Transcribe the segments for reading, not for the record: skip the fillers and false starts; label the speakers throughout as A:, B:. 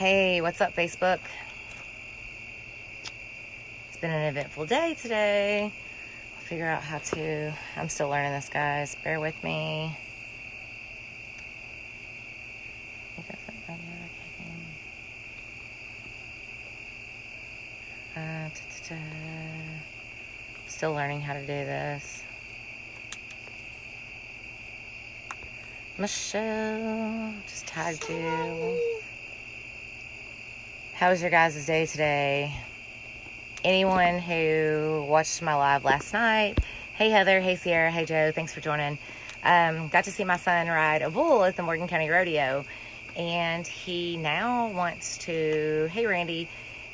A: Hey, what's up, Facebook? It's been an eventful day today. I'll figure out how to. I'm still learning this, guys. Bear with me. Still learning how to do this. Michelle, just tagged you. How was your guys' day today? Anyone who watched my live last night, hey Heather, hey Sierra, hey Joe, thanks for joining. Got to see my son ride a bull at the Morgan County Rodeo, and he now wants to, hey Randy,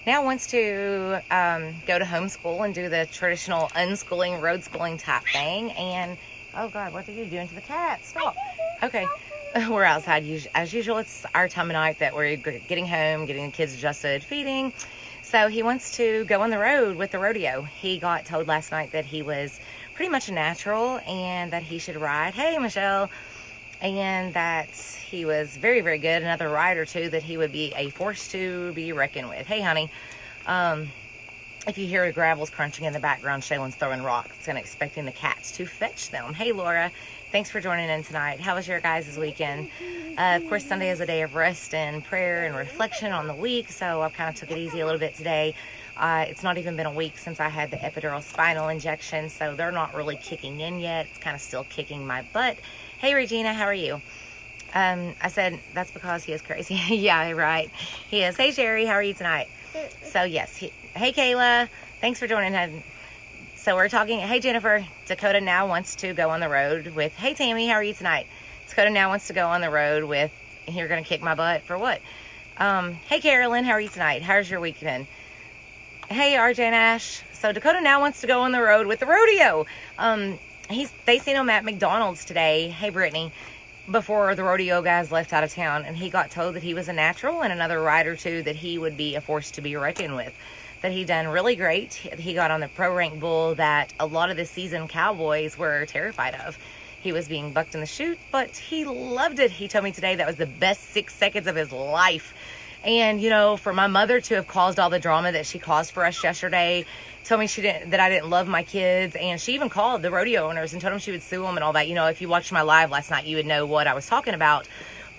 A: now wants to go to homeschool and do the traditional unschooling, road schooling type thing. And oh God, what are you doing to the cat? Stop. Okay. We're outside as usual. It's our time of night that we're getting home, getting the kids adjusted, feeding. So he wants to go on the road with the rodeo. He got told last night that he was pretty much a natural and that he should ride. Hey, Michelle. And that he was very, very good. Another rider, too, that he would be a force to be reckoned with. Hey, honey. If you hear the gravels crunching in the background, Shaylin's throwing rocks and expecting the cats to fetch them. Hey, Laura. Thanks for joining in tonight. How was your guys' weekend? Of course, Sunday is a day of rest and prayer and reflection on the week, so I kind of took it easy a little bit today. It's not even been a week since I had the epidural spinal injection, so they're not really kicking in yet. It's kind of still kicking my butt. Hey, Regina, how are you? I said, that's because he is crazy. Yeah, right. He is. Hey, Sherry, how are you tonight? So, yes. Hey, Kayla. Thanks for joining. So we're talking, hey Jennifer, Dakota now wants to go on the road with, hey Tammy, how are you tonight? Dakota now wants to go on the road with, you're going to kick my butt for what? Hey Carolyn, how are you tonight? How's your weekend? Hey RJ Nash. So Dakota now wants to go on the road with the rodeo. They seen him at McDonald's today. Hey Brittany, before the rodeo guys left out of town, and he got told that he was a natural and another rider too, that he would be a force to be reckoned with. That he done really great. He got on the pro rank bull that a lot of the seasoned cowboys were terrified of. He was being bucked in the chute, but he loved it. He told me today that was the best 6 seconds of his life. And, you know, for my mother to have caused all the drama that she caused for us yesterday, told me that I didn't love my kids, and she even called the rodeo owners and told them she would sue them and all that. You know, if you watched my live last night, you would know what I was talking about.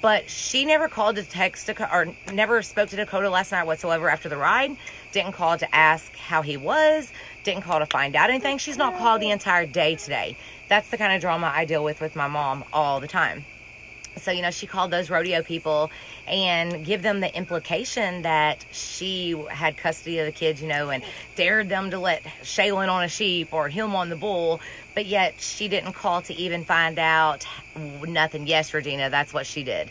A: But she never called to text or never spoke to Dakota last night whatsoever after the ride. Didn't call to ask how he was. Didn't call to find out anything. She's not called the entire day today. That's the kind of drama I deal with my mom all the time. So, you know, she called those rodeo people and give them the implication that she had custody of the kids, you know, and dared them to let Shaylin on a sheep or him on the bull. But yet she didn't call to even find out nothing. Yes, Regina, that's what she did.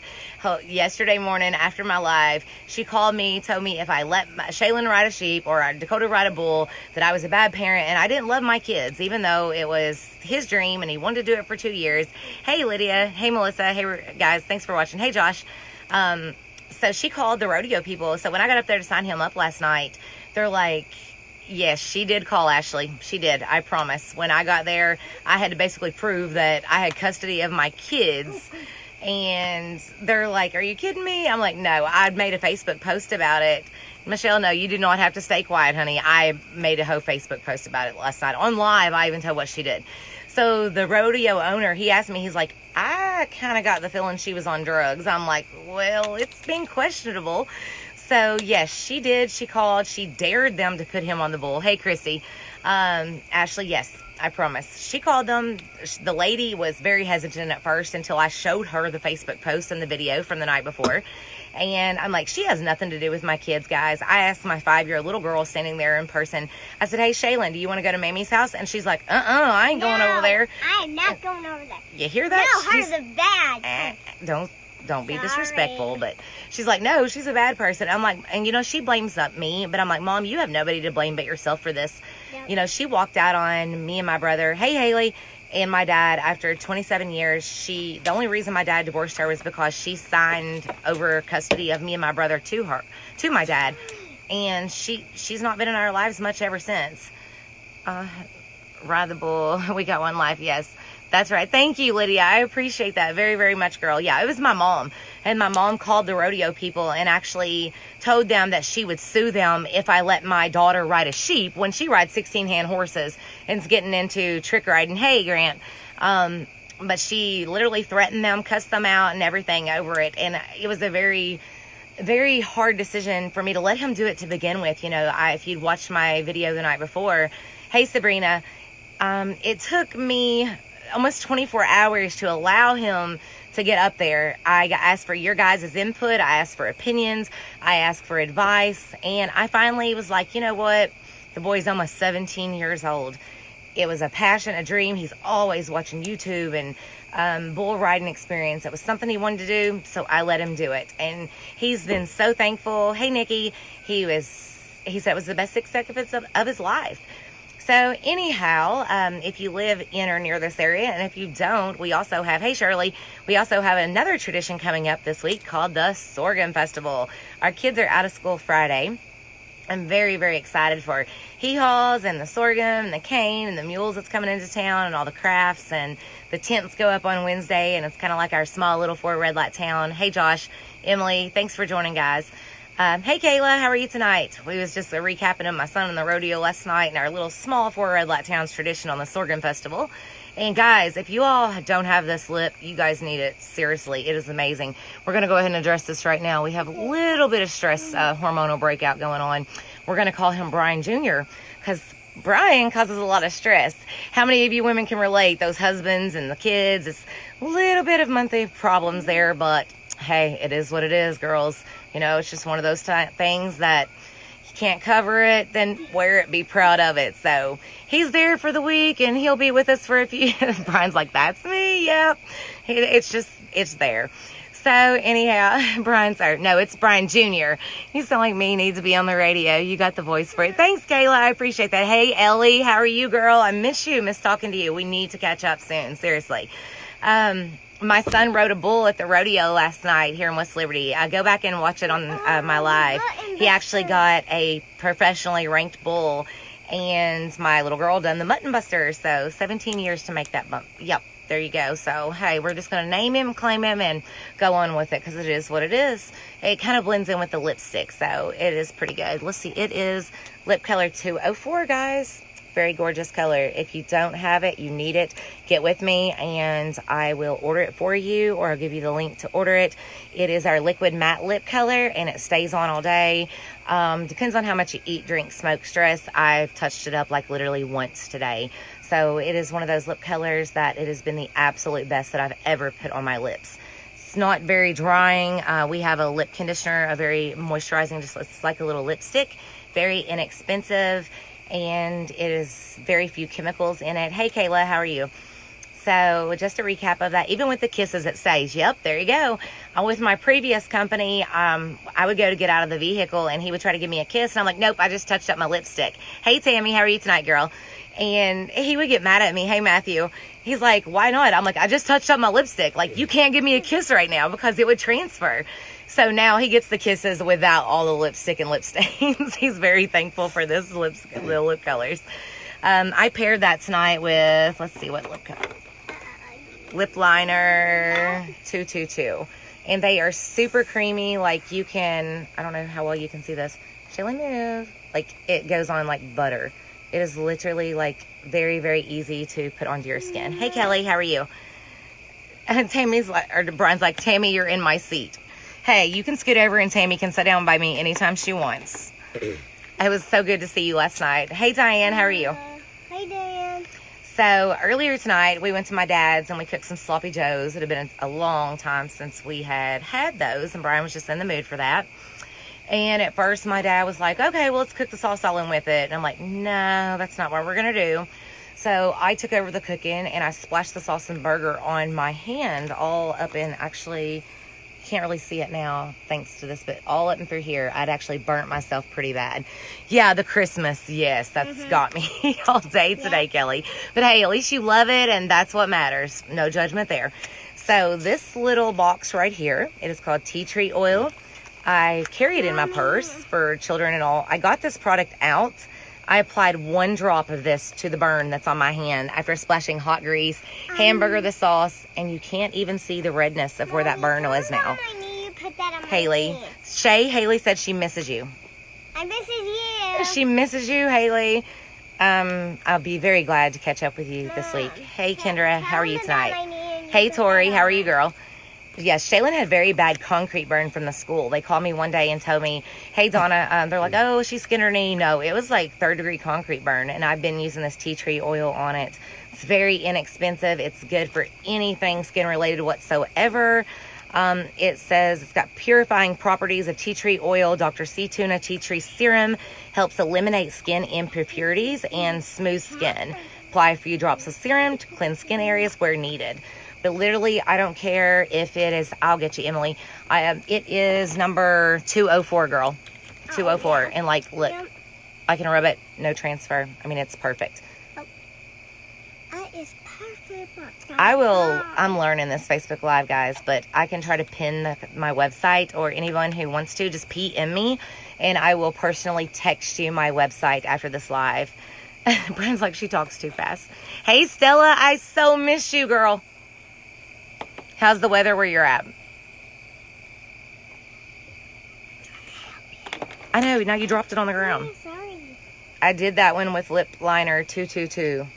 A: Yesterday morning after my live, she called me, told me if I let Shaylin ride a sheep or Dakota ride a bull, that I was a bad parent and I didn't love my kids, even though it was his dream and he wanted to do it for 2 years. Hey, Lydia. Hey, Melissa. Hey, guys. Thanks for watching. Hey, Josh. So she called the rodeo people. So when I got up there to sign him up last night, they're like, yes, she did call Ashley. She did. I promise. When I got there, I had to basically prove that I had custody of my kids. And they're like, are you kidding me? I'm like, no, I'd made a Facebook post about it. Michelle, no, you do not have to stay quiet, honey. I made a whole Facebook post about it last night. On live, I even told what she did. So the rodeo owner, he asked me, he's like, I kind of got the feeling she was on drugs. I'm like, well, it's been questionable. So, yes, she did. She called. She dared them to put him on the bull. Hey, Chrissy. Ashley, yes, I promise. She called them. The lady was very hesitant at first until I showed her the Facebook post and the video from the night before. And I'm like, she has nothing to do with my kids, guys. I asked my 5-year-old little girl standing there in person. I said, hey, Shaylin, do you want to go to Mammy's house? And she's like, I ain't going over there.
B: I am not going over there.
A: You hear that?
B: No, her's a bad person.
A: Don't be disrespectful, but she's like, no, she's a bad person. I'm like, and you know, she blames me, but I'm like, Mom, you have nobody to blame but yourself for this. Yep. You know, she walked out on me and my brother, hey, Haley, and my dad after 27 years. The only reason my dad divorced her was because she signed over custody of me and my brother to my dad. And she's not been in our lives much ever since. Ride the bull. We got one life, yes. That's right. Thank you, Lydia. I appreciate that very, very much, girl. Yeah, it was my mom. And my mom called the rodeo people and actually told them that she would sue them if I let my daughter ride a sheep when she rides 16-hand horses and is getting into trick riding. Hey, Grant. But she literally threatened them, cussed them out and everything over it. And it was a very, very hard decision for me to let him do it to begin with. You know, if you'd watched my video the night before, hey, Sabrina, it took me almost 24 hours to allow him to get up there. I asked for your guys' input. I asked for opinions. I asked for advice. And I finally was like, you know what? The boy's almost 17 years old. It was a passion, a dream. He's always watching YouTube and bull riding experience. It was something he wanted to do, so I let him do it. And he's been so thankful. Hey, Nikki, he said it was the best 6 seconds of his life. So anyhow, if you live in or near this area, and if you don't, we also have, hey Shirley, we also have another tradition coming up this week called the Sorghum Festival. Our kids are out of school Friday. I'm very, very excited for hee-haws and the sorghum and the cane and the mules that's coming into town and all the crafts, and the tents go up on Wednesday, and it's kind of like our small little 4 red light town. Hey Josh, Emily, thanks for joining, guys. Hey Kayla, how are you tonight? We was just recapping of my son in the rodeo last night and our little small 4 red light towns tradition on the Sorghum Festival. And guys, if you all don't have this lip, you guys need it. Seriously, it is amazing. We're going to go ahead and address this right now. We have a little bit of stress hormonal breakout going on. We're going to call him Brian Jr. because Brian causes a lot of stress. How many of you women can relate? Those husbands and the kids. It's a little bit of monthly problems there, but hey, it is what it is, girls. You know, it's just one of those things that you can't cover it, then wear it, be proud of it. So he's there for the week and he'll be with us for a few. Brian's like, that's me. Yep. It's there. So anyhow, it's Brian Jr. You sound like me, needs to be on the radio. You got the voice for it. Thanks, Kayla. I appreciate that. Hey, Ellie, how are you, girl? I miss you. Miss talking to you. We need to catch up soon. Seriously. My son rode a bull at the rodeo last night here in West Liberty. Go back and watch it on my live. He actually got a professionally ranked bull, and my little girl done the mutton buster. So 17 years to make that bump. Yep, there you go. So, hey, we're just going to name him, claim him, and go on with it because it is what it is. It kind of blends in with the lipstick, so it is pretty good. Let's see. It is lip color 204, guys. Very gorgeous color. If you don't have it, you need it, get with me and I will order it for you, or I'll give you the link to order it. It is our liquid matte lip color and it stays on all day. Depends on how much you eat, drink, smoke, stress. I've touched it up like literally once today. So it is one of those lip colors that it has been the absolute best that I've ever put on my lips. It's not very drying. We have a lip conditioner, a very moisturizing, just it's like a little lipstick, very inexpensive. And it is very few chemicals in it. Hey, Kayla, how are you? So just a recap of that. Even with the kisses, it says, yep, there you go. With my previous company, I would go to get out of the vehicle and he would try to give me a kiss. And I'm like, nope, I just touched up my lipstick. Hey, Tammy, how are you tonight, girl? And he would get mad at me. Hey, Matthew. He's like, why not? I'm like, I just touched up my lipstick. Like, you can't give me a kiss right now because it would transfer. So now he gets the kisses without all the lipstick and lip stains. He's very thankful for this the lip colors. I paired that tonight with, let's see what lip color. Lip liner 222. And they are super creamy. Like you can, I don't know how well you can see this. Shelly, move. Like it goes on like butter. It is literally like very, very easy to put onto your skin. Hey, Kelly, how are you? And Brian's like, Tammy, you're in my seat. Hey, you can scoot over and Tammy can sit down by me anytime she wants. It was so good to see you last night. Hey, Diane, how are you?
B: Hey, Diane.
A: So earlier tonight, we went to my dad's and we cooked some sloppy joes. It had been a long time since we had those, and Brian was just in the mood for that. And at first, my dad was like, okay, well, let's cook the sauce all in with it. And I'm like, no, that's not what we're going to do. So I took over the cooking and I splashed the sauce and burger on my hand all up in, actually, can't really see it now thanks to this, but all up and through here, I'd actually burnt myself pretty bad. Yeah, the Christmas, yes, that's got me all day today, Kelly. But hey, at least you love it, and that's what matters. No judgment there. So this little box right here, it is called tea tree oil. I carry it in my purse for children and all. I got this product out I applied 1 drop of this to the burn that's on my hand after splashing hot grease, hamburger the sauce, and you can't even see the redness of where that burn was now. Haley. Haley said she misses you.
B: I misses you.
A: She misses you, Haley. I'll be very glad to catch up with you this week. Hey, Kendra, how are you tonight? Hey, Tori, how are you, girl? Yes, Shaylin had very bad concrete burn from the school. They called me one day and told me, hey, Donna, they're like, oh, she skinned her knee. No, it was like 3rd-degree concrete burn, and I've been using this tea tree oil on it. It's very inexpensive. It's good for anything skin-related whatsoever. It says it's got purifying properties of tea tree oil. Dr. C. Tuna tea tree serum helps eliminate skin impurities and smooth skin. Apply a few drops of serum to cleanse skin areas where needed. But literally, I don't care if it is, I'll get you, Emily. It is number 204, girl. 204. And like, look, I can rub it, no transfer. I mean, it's perfect.
B: That is perfect.
A: I'm learning this Facebook Live, guys, but I can try to pin my website, or anyone who wants to, just PM me, and I will personally text you my website after this live. Brand's like, she talks too fast. Hey, Stella, I so miss you, girl. How's the weather where you're at? I know, now you dropped it on the ground.
B: I'm sorry.
A: I did that one with lip liner 222.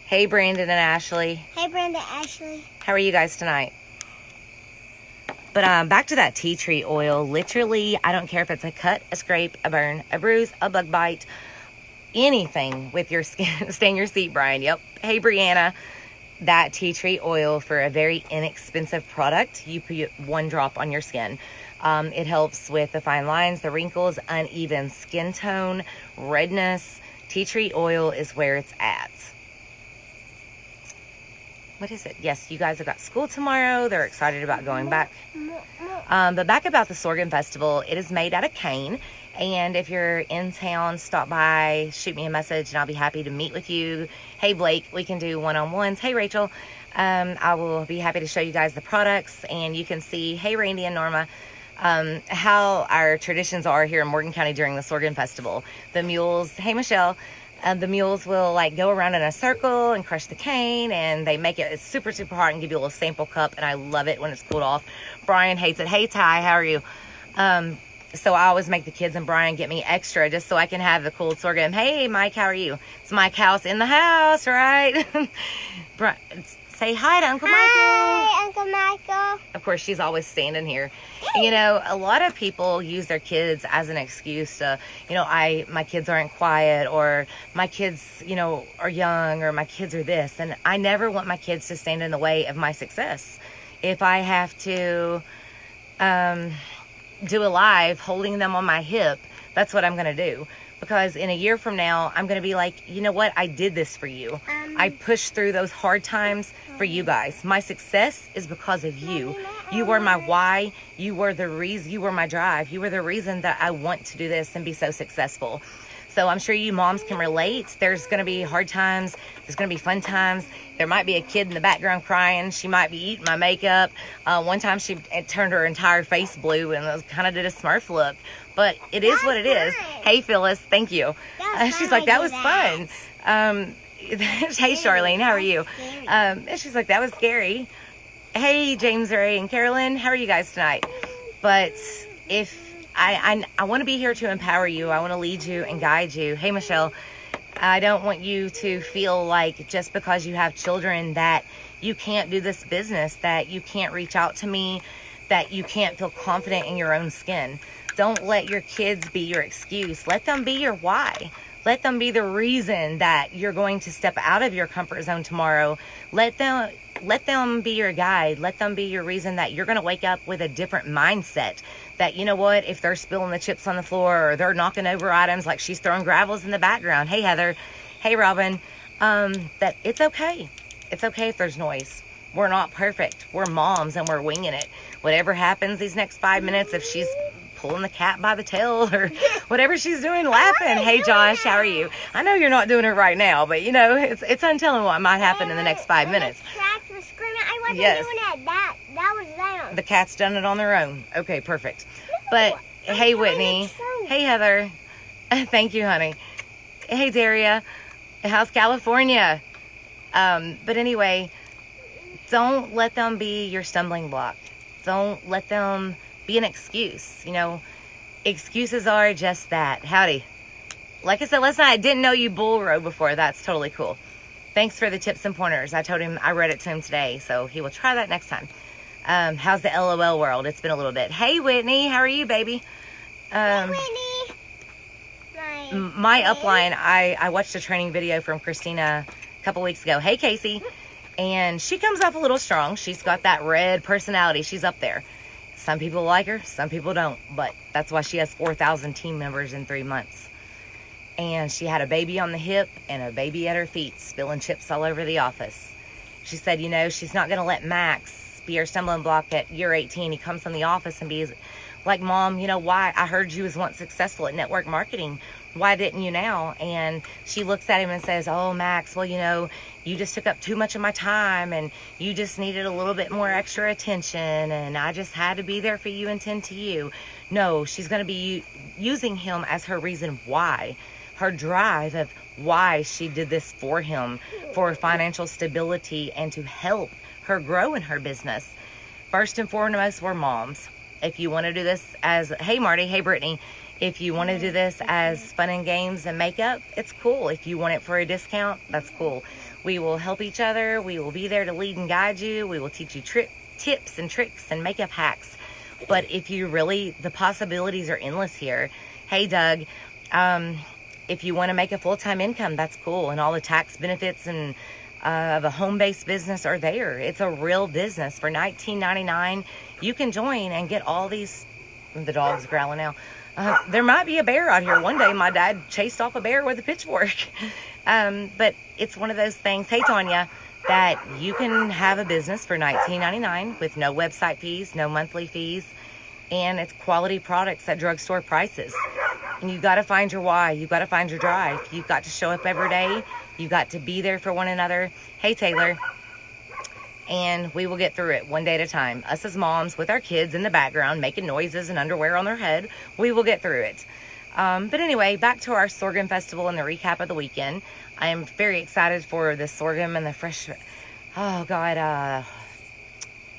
A: Hey, Brandon and Ashley.
B: Hey, Brenda, Ashley.
A: How are you guys tonight? But back to that tea tree oil. Literally, I don't care if it's a cut, a scrape, a burn, a bruise, a bug bite, anything with your skin. Stay in your seat, Brian. Yep. Hey, Brianna. That tea tree oil, for a very inexpensive product, you put 1 drop on your skin. It helps with the fine lines, the wrinkles, uneven skin tone, redness. Tea tree oil is where it's at. What is it? Yes, you guys have got school tomorrow. They're excited about going back. But back about the Sorghum Festival, it is made out of cane. And if you're in town, stop by, shoot me a message, and I'll be happy to meet with you. Hey, Blake, we can do one-on-ones. Hey, Rachel, I will be happy to show you guys the products, and you can see, hey, Randy and Norma, how our traditions are here in Morgan County during the Sorghum Festival. The mules, hey, Michelle, the mules will like go around in a circle and crush the cane, and they make it super, super hot and give you a little sample cup, and I love it when it's cooled off. Brian hates it. Hey, Ty, how are you? So I always make the kids and Brian get me extra just so I can have the cooled sorghum. Hey, Mike, how are you? It's Mike House in the house, right? Say hi to Uncle Michael.
B: Hi, Uncle Michael.
A: Of course, she's always standing here. You know, a lot of people use their kids as an excuse to, you know, my kids aren't quiet, or my kids, you know, are young, or my kids are this. And I never want my kids to stand in the way of my success. If I have to do a live holding them on my hip, that's what I'm going to do. Because in a year from now, I'm going to be like, you know what? I did this for you. I pushed through those hard times for you guys. My success is because of you. You were my why. You were the reason. You were my drive. You were the reason that I want to do this and be so successful. So I'm sure you moms can relate. There's going to be hard times. There's going to be fun times. There might be a kid in the background crying. She might be eating my makeup. One time it turned her entire face blue and kind of did a Smurf look. But it is what it is. Hey, Phyllis. Thank you. She's like, that was fun. Hey, Charlene. How are you? She's like, that was scary. Hey, James Ray and Carolyn. How are you guys tonight? But if I want to be here to empower you. I want to lead you and guide you. Hey, Michelle, I don't want you to feel like just because you have children that you can't do this business, that you can't reach out to me, that you can't feel confident in your own skin. Don't let your kids be your excuse. Let them be your why. Let them be the reason that you're going to step out of your comfort zone tomorrow. Let them be your guide. Let them be your reason that you're going to wake up with a different mindset. That, you know what, if they're spilling the chips on the floor, or they're knocking over items, like she's throwing gravels in the background. Hey, Heather. Hey, Robin. That it's okay. It's okay if there's noise. We're not perfect. We're moms and we're winging it. Whatever happens these next 5 minutes, if she's pulling the cat by the tail or whatever she's doing, laughing. Hey, Josh, how are you? I know you're not doing it right now, but you know, it's untelling what might happen in the next 5 minutes.
B: The cats were screaming. I wasn't
A: Yes.
B: doing it. That was them.
A: The cat's done it on their own. Okay, perfect. But Hey, Whitney. Hey, Heather. Thank you, honey. Hey, Daria. How's California? But anyway, don't let them be your stumbling block. Don't let them be an excuse. You know, excuses are just that. Howdy. Like I said last night, I didn't know you bull rode before. That's totally cool. Thanks for the tips and pointers. I told him, I read it to him today, so he will try that next time. How's the LOL world? It's been a little bit. Hey, Whitney. How are you, baby?
B: Hey, Whitney.
A: My upline, I watched a training video from Christina a couple weeks ago. Hey, Casey. And she comes off a little strong. She's got that red personality. She's up there. Some people like her, some people don't. But that's why she has 4,000 team members in 3 months. And she had a baby on the hip and a baby at her feet, spilling chips all over the office. She said, you know, she's not going to let Max be her stumbling block at year 18. He comes in the office and be like, Mom, you know, why? I heard you was once successful at network marketing. Why didn't you now? And she looks at him and says, oh, Max, well, you know, you just took up too much of my time and you just needed a little bit more extra attention. And I just had to be there for you and tend to you. No, she's going to be using him as her reason why. Her drive of why she did this for him, for financial stability and to help her grow in her business. First and foremost, we're moms. If you want to do this as, hey Marty, hey Brittany, if you want to do this as fun and games and makeup, it's cool. If you want it for a discount, that's cool. We will help each other. We will be there to lead and guide you. We will teach you tips and tricks and makeup hacks. But if you really, the possibilities are endless here. Hey Doug, if you want to make a full-time income, that's cool. And all the tax benefits and of a home-based business are there. It's a real business. For $19.99, you can join and get all these. The dog's growling now. There might be a bear out here. One day, my dad chased off a bear with a pitchfork. But it's one of those things, hey Tanya, that you can have a business for $19.99 with no website fees, no monthly fees, and it's quality products at drugstore prices. And you got to find your why. You got to find your drive. You've got to show up every day. You got to be there for one another. Hey, Taylor. And we will get through it one day at a time. Us as moms with our kids in the background making noises and underwear on their head, we will get through it. But anyway, back to our sorghum festival and the recap of the weekend. I am very excited for the sorghum and the fresh, oh God,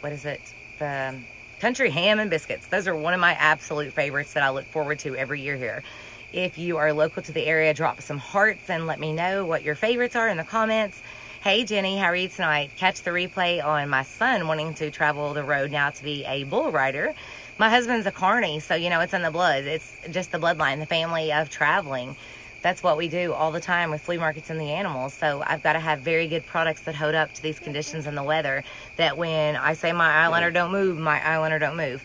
A: what is it? The country ham and biscuits. Those are one of my absolute favorites that I look forward to every year here. If you are local to the area, drop some hearts and let me know what your favorites are in the comments. Hey Jenny, how are you tonight? Catch the replay on my son wanting to travel the road now to be a bull rider. My husband's a carny, so you know it's in the blood. It's just the bloodline, the family of traveling. That's what we do all the time with flea markets and the animals. So I've got to have very good products that hold up to these conditions and the weather, that when I say my eyeliner don't move, my eyeliner don't move.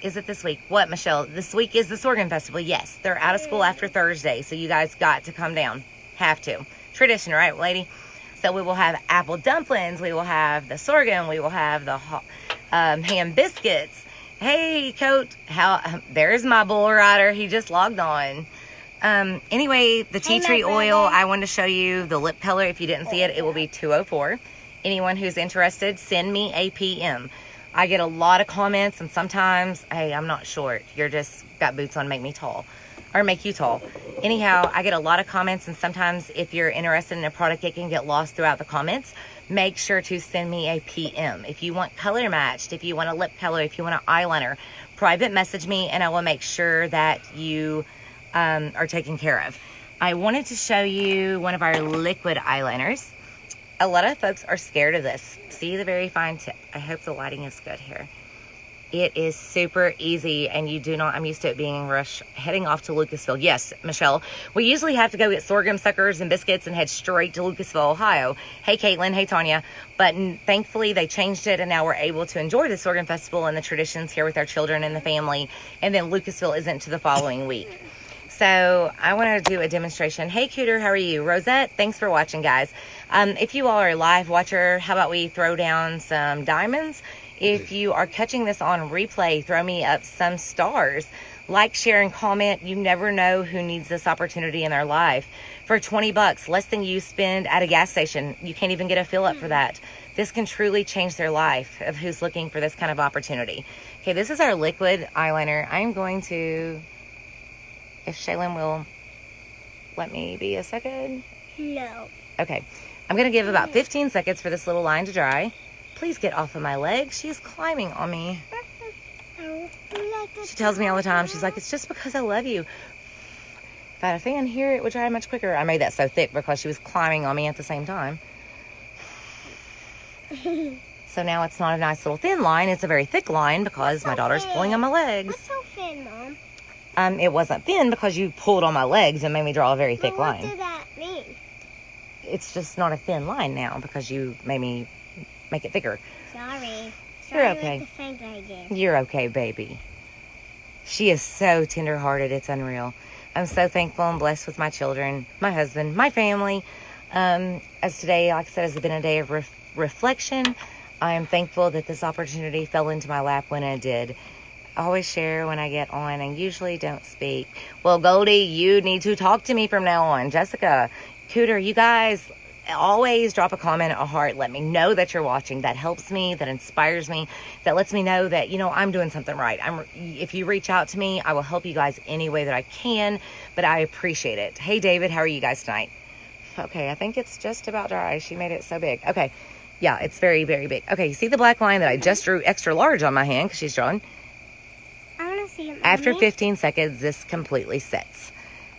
A: Is it this week? What, Michelle? This week is the Sorghum Festival. Yes, they're out of school after Thursday, so you guys got to come down. Have to. Tradition, right, lady? So we will have apple dumplings. We will have the sorghum. We will have the ham biscuits. Hey, Coat. There's my bull rider. He just logged on. Anyway, the tea tree oil, I wanted to show you the lip color. If you didn't see it, it will be 204. Anyone who's interested, send me a PM. I get a lot of comments, and sometimes, hey, I'm not short. You're just got boots on, make me tall, or make you tall. Anyhow, I get a lot of comments, and sometimes if you're interested in a product, it can get lost throughout the comments. Make sure to send me a PM. If you want color matched, if you want a lip color, if you want an eyeliner, private message me, and I will make sure that you are taken care of. I wanted to show you one of our liquid eyeliners. A lot of folks are scared of this. See the very fine tip. I hope the lighting is good here. It is super easy, and you do not, I'm used to it being rushed, heading off to Lucasville. Yes, Michelle, we usually have to go get sorghum suckers and biscuits and head straight to Lucasville, Ohio. Hey, Caitlin. Hey, Tanya. But thankfully, they changed it, and now we're able to enjoy the Sorghum Festival and the traditions here with our children and the family. And then Lucasville isn't to the following week. So I want to do a demonstration. Hey, Cooter, how are you? Rosette, thanks for watching, guys. If you all are a live watcher, how about we throw down some diamonds If you are catching this on replay, throw me up some stars. Like, share, and comment. You never know who needs this opportunity in their life. For 20 bucks, less than you spend at a gas station, you can't even get a fill up for that. This can truly change their life of who's looking for this kind of opportunity. Okay, this is our liquid eyeliner. I'm going to, if Shaylin will let me be a second.
B: No.
A: Okay, I'm going to give about 15 seconds for this little line to dry. Please get off of my leg. She's climbing on me. She tells me all the time, she's like, it's just because I love you. If I had a fan here, it would dry much quicker. I made that so thick because she was climbing on me at the same time. So now it's not a nice little thin line. It's a very thick line because my daughter's pulling on my legs.
B: What's so thin, Mom?
A: It wasn't thin because you pulled on my legs and made me draw a very thick line.
B: What did that mean?
A: It's just not a thin line now because you made me make it thicker.
B: Sorry.
A: You're okay.
B: With the things I did.
A: You're okay, baby. She is so tender-hearted. It's unreal. I'm so thankful and blessed with my children, my husband, my family. As today, like I said, has been a day of reflection. I am thankful that this opportunity fell into my lap when it did. I always share when I get on and usually don't speak. Well, Goldie, you need to talk to me from now on. Jessica, Cooter, you guys always drop a comment, a heart. Let me know that you're watching. That helps me. That inspires me. That lets me know that, you know, I'm doing something right. If you reach out to me, I will help you guys any way that I can, but I appreciate it. Hey, David, how are you guys tonight? Okay, I think it's just about dry. She made it so big. Okay. Yeah, it's very, very big. Okay, you see the black line that I just drew extra large on my hand because she's drawing?
B: I want to see it, Mommy.
A: After 15 seconds, this completely sets.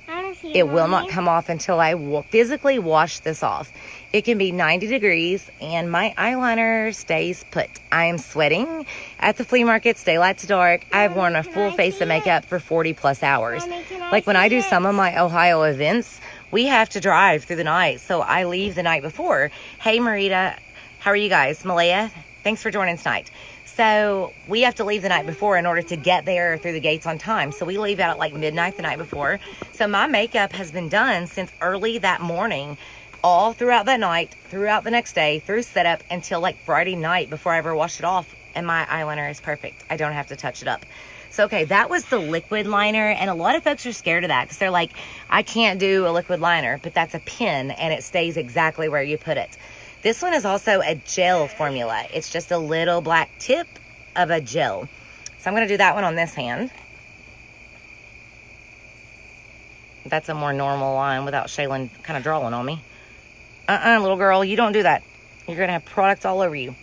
B: I want to see it,
A: It will
B: Mommy.
A: not come off until I physically wash this off. It can be 90 degrees and my eyeliner stays put. I am sweating at the flea market, daylight to dark. I've worn a full face of makeup for 40 plus hours.
B: Mommy, can I
A: Like when
B: see
A: I do
B: it?
A: some of my Ohio events, we have to drive through the night. So I leave the night before. Hey, Marita, how are you guys? Malaya, thanks for joining tonight. So we have to leave the night before in order to get there through the gates on time. So we leave out at like midnight the night before. So my makeup has been done since early that morning, all throughout that night, throughout the next day, through setup until like Friday night before I ever wash it off. And my eyeliner is perfect. I don't have to touch it up. So, okay, that was the liquid liner. And a lot of folks are scared of that because they're like, I can't do a liquid liner, but that's a pen and it stays exactly where you put it. This one is also a gel formula. It's just a little black tip of a gel. So I'm going to do that one on this hand. That's a more normal line without Shaylin kind of drawing on me. Little girl, you don't do that. You're going to have products all over you.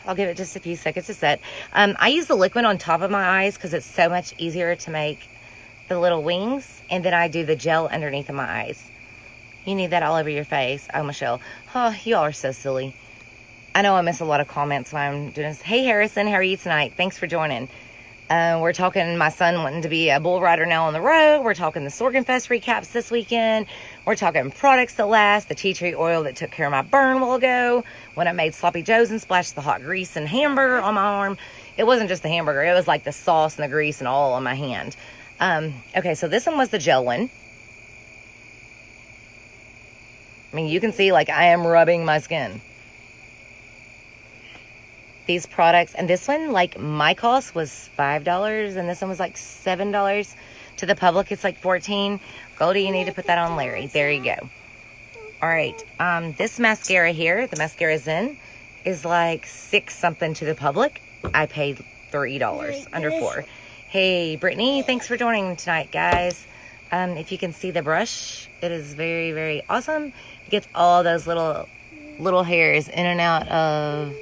A: I'll give it just a few seconds to set. I use the liquid on top of my eyes because it's so much easier to make the little wings. And then I do the gel underneath of my eyes. You need that all over your face. Oh, Michelle. Oh, you all are so silly. I know I miss a lot of comments when I'm doing this. Hey, Harrison, how are you tonight? Thanks for joining. We're talking my son wanting to be a bull rider now on the road. We're talking the Sorghum Fest recaps this weekend. We're talking products that last. The tea tree oil that took care of my burn a while ago. When I made sloppy joes and splashed the hot grease and hamburger on my arm. It wasn't just the hamburger. It was like the sauce and the grease and all on my hand. Okay, so this one was the gel one. I mean, you can see like I am rubbing my skin. These products, and this one, like my cost was $5 and this one was like $7. To the public, it's like $14. Goldie, you need to put that on Larry. There you go. All right, this mascara here, the Mascara Zen, is like $6 something to the public. I paid $3, under $4. Hey, Brittany, thanks for joining tonight, guys. If you can see the brush, it is very, very awesome. It gets all those little hairs in and out of,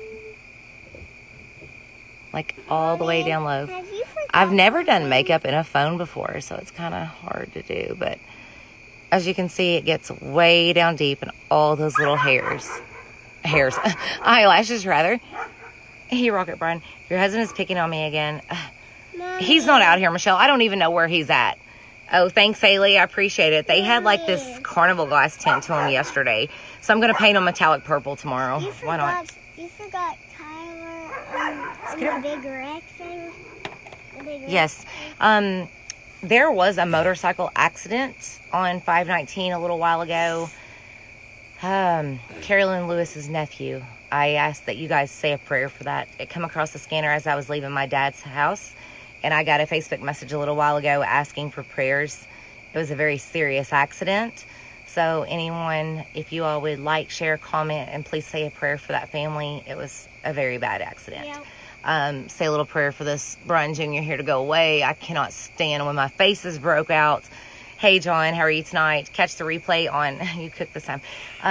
A: like, all the way down low. I've never done makeup in a phone before, so it's kind of hard to do. But as you can see, it gets way down deep and all those little eyelashes rather. Hey, Rocket Brian, your husband is picking on me again. He's not out here, Michelle. I don't even know where he's at. Oh, thanks, Haley. I appreciate it. They had like this carnival glass tint to him yesterday. So I'm going to paint him metallic purple tomorrow. Why not?
B: You forgot Tyler on the big wreck thing?
A: Yes. There was a motorcycle accident on 519 a little while ago. Carolyn Lewis's nephew. I ask that you guys say a prayer for that. It come across the scanner as I was leaving my dad's house, and I got a Facebook message a little while ago asking for prayers. It was a very serious accident. So anyone, if you all would like, share, comment, and please say a prayer for that family. It was a very bad accident.
B: Yeah.
A: Say a little prayer for this Brian Jr. here to go away. I cannot stand when my faces broke out. Hey, John, how are you tonight? Catch the replay on, you cook this time.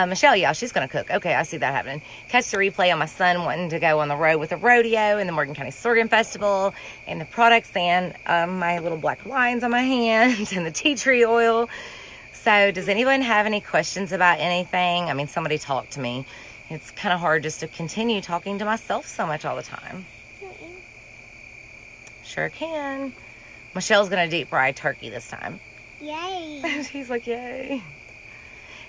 A: Michelle, yeah, she's going to cook. Okay, I see that happening. Catch the replay on my son wanting to go on the road with the rodeo and the Morgan County Sorghum Festival and the products and my little black lines on my hands and the tea tree oil. So does anyone have any questions about anything? I mean, somebody talk to me. It's kind of hard just to continue talking to myself so much all the time. Sure can. Michelle's going to deep fry turkey this time.
B: Yay.
A: She's like, yay.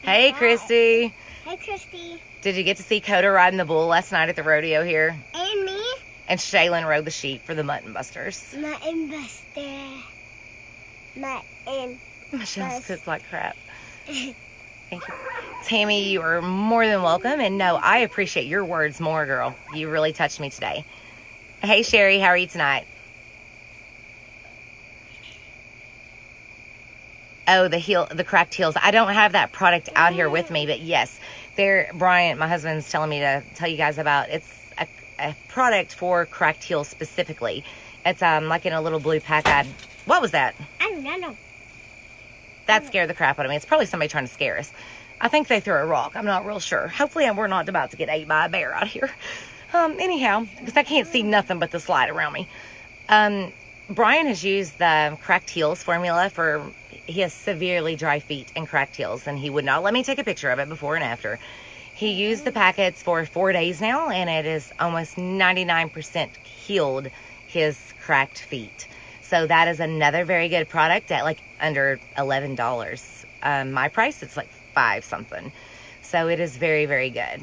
A: Hey, Christy.
B: Hey, Christy.
A: Did you get to see Coda riding the bull last night at the rodeo here?
B: And me.
A: And Shaylin rode the sheep for the Mutton Busters.
B: Mutton Buster. Mutton.
A: Michelle's cooked like crap. Thank you. Tammy, you are more than welcome. And no, I appreciate your words more, girl. You really touched me today. Hey, Sherry, how are you tonight? Oh, the cracked heels. I don't have that product out here with me, but yes, Brian, my husband's telling me to tell you guys about. It's a product for cracked heels specifically. It's like in a little blue pack. What was that?
B: I don't know.
A: That scared the crap out of me. It's probably somebody trying to scare us. I think they threw a rock. I'm not real sure. Hopefully we're not about to get ate by a bear out here. Anyhow, because I can't see nothing but the slide around me. Brian has used the cracked heels formula he has severely dry feet and cracked heels, and he would not let me take a picture of it before and after. He used the packets for 4 days now, and it is almost 99% healed his cracked feet. So that is another very good product at like under $11. My price, it's like $5 something. So it is very, very good.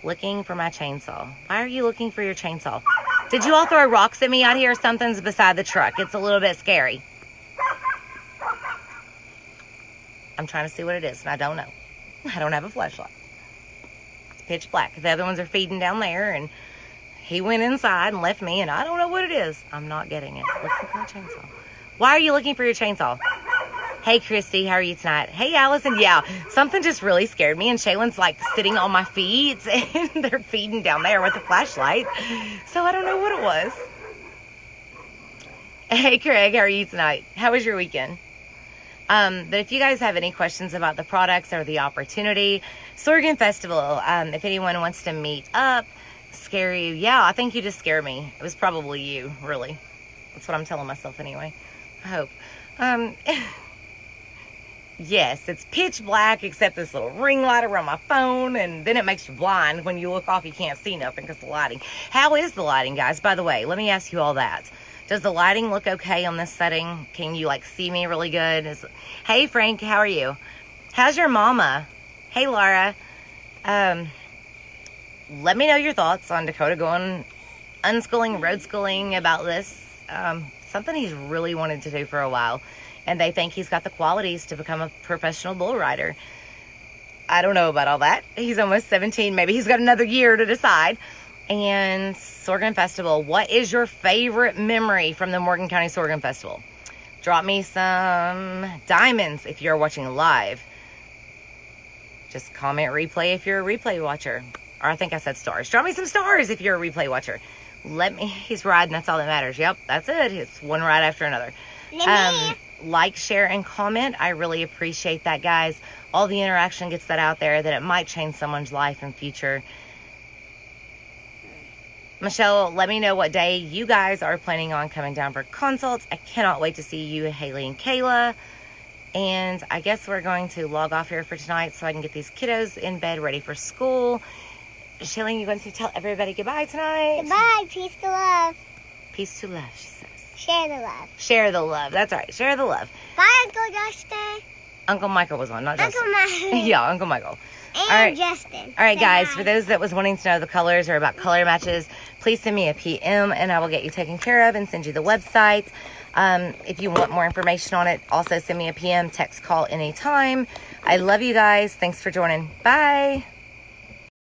A: Looking for my chainsaw. Why are you looking for your chainsaw? Did you all throw rocks at me out here? Something's beside the truck. It's a little bit scary. I'm trying to see what it is, and I don't know. I don't have a flashlight. It's pitch black. The other ones are feeding down there, and he went inside and left me, and I don't know what it is. I'm not getting it. Looking for a chainsaw. Why are you looking for your chainsaw? Hey, Christy, how are you tonight? Hey, Allison. Yeah, something just really scared me, and Shaylin's like sitting on my feet, and they're feeding down there with a flashlight. So I don't know what it was. Hey, Craig, how are you tonight? How was your weekend? But if you guys have any questions about the products or the opportunity, Sorghum Festival, if anyone wants to meet up, scare you. Yeah, I think you just scared me. It was probably you, really. That's what I'm telling myself anyway. I hope. Yes, it's pitch black except this little ring light around my phone, and then it makes you blind. When you look off, you can't see nothing because of the lighting. How is the lighting, guys? By the way, let me ask you all that. Does the lighting look okay on this setting? Can you like see me really good? Hey, Frank, how are you? How's your mama? Hey, Laura. Let me know your thoughts on Dakota going unschooling, road schooling about this. Something he's really wanted to do for a while. And they think he's got the qualities to become a professional bull rider. I don't know about all that. He's almost 17. Maybe he's got another year to decide. And Sorghum Festival, what is your favorite memory from the Morgan County Sorghum Festival? Drop me some diamonds if you're watching live. Just comment replay if you're a replay watcher. Or I think I said stars. Drop me some stars if you're a replay watcher. He's riding, that's all that matters. Yep, that's it. It's one ride after another. Like, share, and comment. I really appreciate that, guys. All the interaction gets that out there that it might change someone's life in future. Michelle, let me know what day you guys are planning on coming down for consults. I cannot wait to see you, Haley and Kayla. And I guess we're going to log off here for tonight so I can get these kiddos in bed ready for school. Shaylee, you going to tell everybody goodbye tonight?
B: Goodbye. Peace to love.
A: Peace to love, she says.
B: Share the love.
A: Share the love. That's right. Share the love.
B: Bye, Uncle Justin.
A: Uncle Michael was on, not Justin.
B: Uncle Michael.
A: Yeah, Uncle Michael.
B: And
A: all right.
B: Justin.
A: All right,
B: Say
A: guys,
B: hi.
A: for those that was wanting to know the colors or about color matches, please send me a PM and I will get you taken care of and send you the website. If you want more information on it, also send me a PM, text, call anytime. I love you guys. Thanks for joining. Bye.